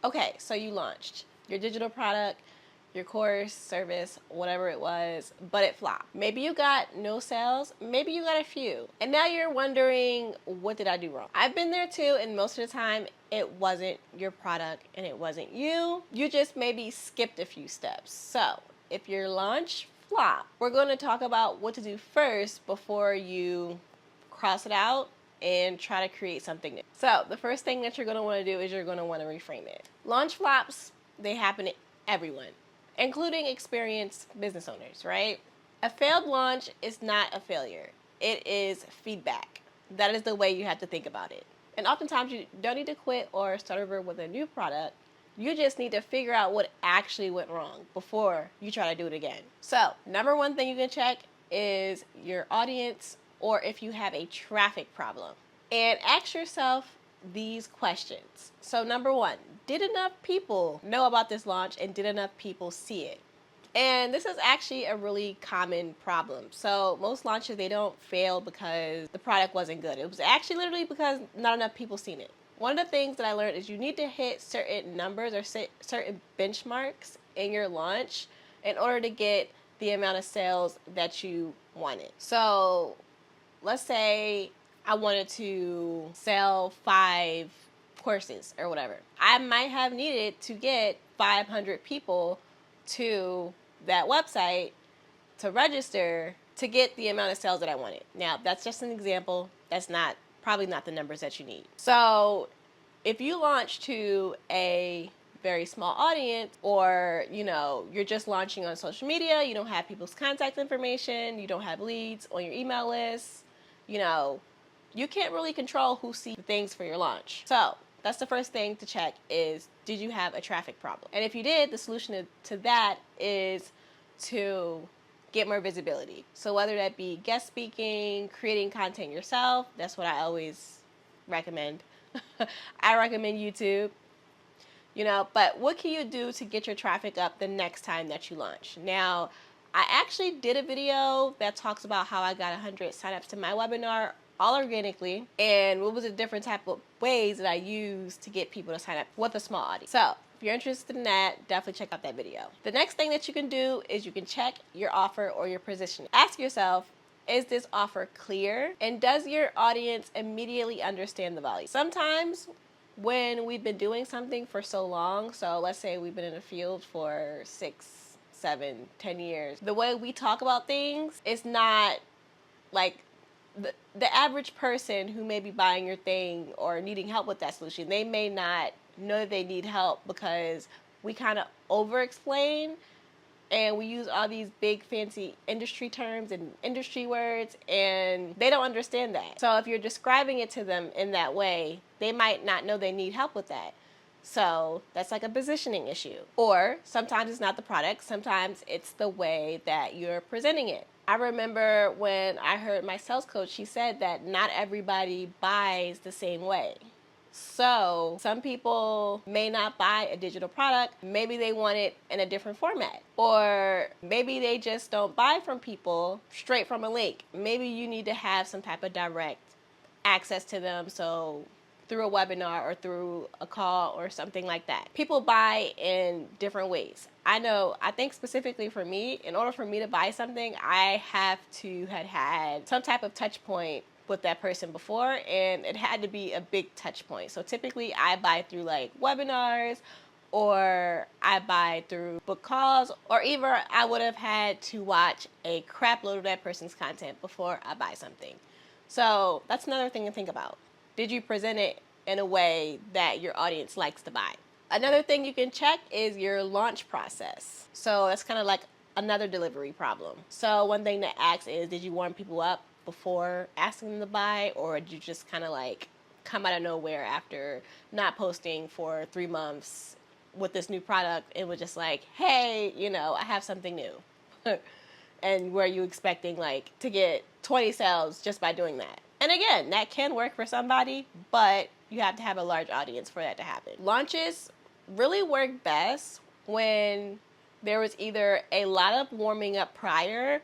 Okay, so you launched your digital product, your course, service, whatever it was, but it flopped. Maybe you got no sales, maybe you got a few. And now you're wondering, what did I do wrong? I've been there too, and most of the time, it wasn't your product and it wasn't you. You just maybe skipped a few steps. So, if your launch flopped, we're going to talk about what to do first before you cross it out and try to create something new. So the first thing that you're going to want to do is you're going to want to reframe it. Launch flops, they happen to everyone, including experienced business owners, right? A failed launch is not a failure. It is feedback. That is the way you have to think about it. And oftentimes you don't need to quit or start over with a new product. You just need to figure out what actually went wrong before you try to do it again. So, number one thing you can check is your audience, or if you have a traffic problem. And ask yourself these questions. So number one, did enough people know about this launch and did enough people see it? And this is actually a really common problem. So most launches, they don't fail because the product wasn't good. It was actually literally because not enough people seen it. One of the things that I learned is you need to hit certain numbers or certain benchmarks in your launch in order to get the amount of sales that you wanted. So let's say I wanted to sell 5 courses or whatever. I might have needed to get 500 people to that website to register to get the amount of sales that I wanted. Now, that's just an example. That's probably not the numbers that you need. So if you launch to a very small audience, or you're just launching on social media, you don't have people's contact information, you don't have leads on your email list, you can't really control who sees the things for your launch. So that's the first thing to check is, did you have a traffic problem? And if you did, the solution to that is to get more visibility. So whether that be guest speaking, creating content yourself, that's what I always recommend. I recommend YouTube. But what can you do to get your traffic up the next time that you launch? Now, I actually did a video that talks about how I got 100 signups to my webinar all organically, and what was the different type of ways that I used to get people to sign up with a small audience. So if you're interested in that, definitely check out that video. The next thing that you can do is you can check your offer or your positioning. Ask yourself, is this offer clear? And does your audience immediately understand the value? Sometimes when we've been doing something for so long, so let's say we've been in the field for 6, 7, 10 years, the way we talk about things is not like the average person who may be buying your thing or needing help with that solution. They may not know that they need help because we kind of over-explain and we use all these big fancy industry terms and industry words, and they don't understand that. So if you're describing it to them in that way, they might not know they need help with that. So that's like a positioning issue. Or sometimes it's not the product, sometimes it's the way that you're presenting it. I remember when I heard my sales coach, she said that not everybody buys the same way. So some people may not buy a digital product. Maybe they want it in a different format. Or maybe they just don't buy from people straight from a link. Maybe you need to have some type of direct access to them, so through a webinar or through a call or something like that. People buy in different ways. I think specifically for me, in order for me to buy something, I have to have had some type of touch point with that person before, and it had to be a big touch point. So typically I buy through like webinars, or I buy through book calls, or either I would have had to watch a crap load of that person's content before I buy something. So that's another thing to think about. Did you present it in a way that your audience likes to buy? Another thing you can check is your launch process. So that's kind of like another delivery problem. So one thing to ask is, did you warm people up before asking them to buy, or did you just kind of like come out of nowhere after not posting for 3 months with this new product? It was just like, hey, I have something new. And were you expecting like to get 20 sales just by doing that? And again, that can work for somebody, but you have to have a large audience for that to happen. Launches really work best when there was either a lot of warming up prior,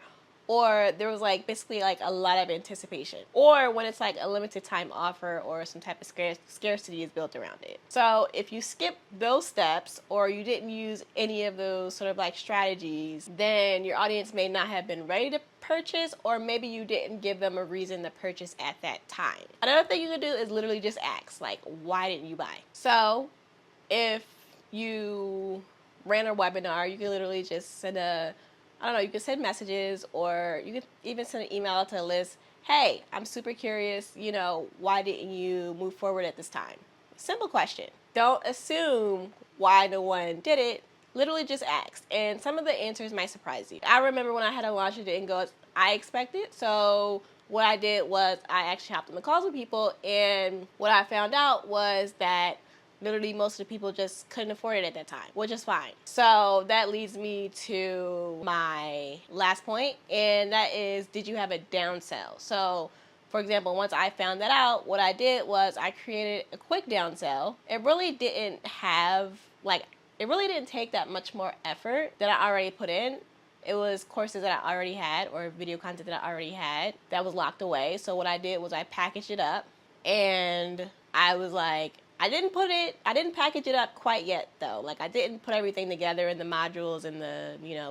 or there was like basically like a lot of anticipation, or when it's like a limited time offer or some type of scarcity is built around it. So if you skip those steps or you didn't use any of those sort of like strategies, then your audience may not have been ready to purchase, or maybe you didn't give them a reason to purchase at that time. Another thing you can do is literally just ask, like, why didn't you buy? So if you ran a webinar, you can literally just send you can send messages, or you could even send an email to a list. Hey, I'm super curious, why didn't you move forward at this time? Simple question. Don't assume why no one did it. Literally just ask. And some of the answers might surprise you. I remember when I had a launch, it didn't go as I expected. So what I did was I actually hopped on the calls with people, and what I found out was that literally most of the people just couldn't afford it at that time, which is fine. So that leads me to my last point, and that is, did you have a downsell? So for example, once I found that out, what I did was I created a quick downsell. It really didn't take that much more effort that I already put in. It was courses that I already had, or video content that I already had that was locked away. So what I did was I packaged it up, and I was like, I didn't package it up quite yet though. Like, I didn't put everything together in the modules and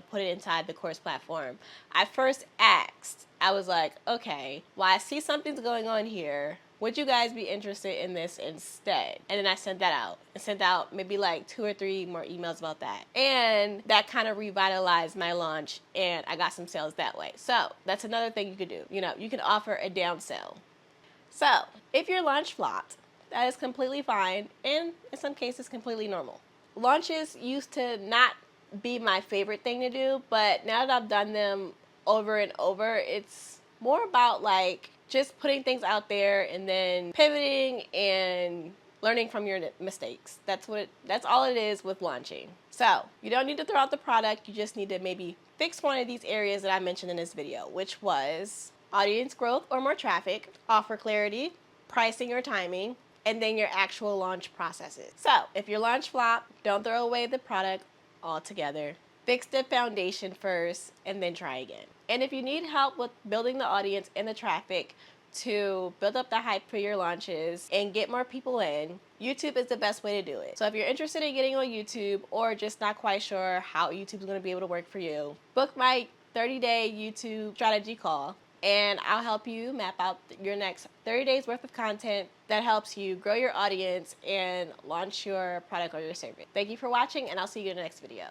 put it inside the course platform. I first asked, I was like, okay, well, I see something's going on here. Would you guys be interested in this instead? And then I sent that out. I sent out maybe like 2 or 3 more emails about that. And that kind of revitalized my launch, and I got some sales that way. So that's another thing you could do. You can offer a downsell. So if your launch flopped, that is completely fine, and in some cases completely normal. Launches used to not be my favorite thing to do, but now that I've done them over and over, it's more about like just putting things out there and then pivoting and learning from your mistakes. That's all it is with launching. So you don't need to throw out the product, you just need to maybe fix one of these areas that I mentioned in this video, which was audience growth or more traffic, offer clarity, pricing or timing, and then your actual launch processes. So if your launch flop, don't throw away the product altogether. Fix the foundation first and then try again. And if you need help with building the audience and the traffic to build up the hype for your launches and get more people in, YouTube is the best way to do it. So if you're interested in getting on YouTube, or just not quite sure how YouTube is going to be able to work for you, book my 30-day YouTube strategy call, and I'll help you map out your next 30 days worth of content that helps you grow your audience and launch your product or your service. Thank you for watching, and I'll see you in the next video.